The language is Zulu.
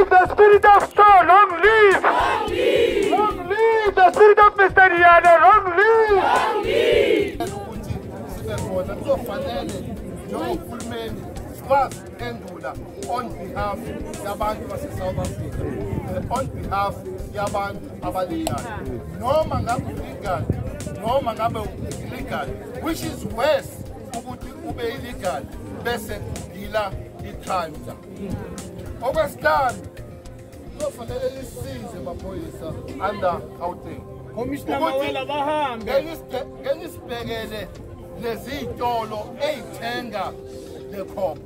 The spirit of Star, long live! Long live! Long live the spirit of Mr. Rihanna, long live! Long live! On behalf yabantu base South Africa, on behalf yabantu abalingani, noma ngabe illegal, noma ngabe illegal, which is worse ukuthi ube illegal bese udila i-crime. Okwesihlanu kufanele lisize amaphoyisa under Gauteng. Commissioner Mawela bahambe ngenisibhekele lezi zitolo ezithenga le khopha.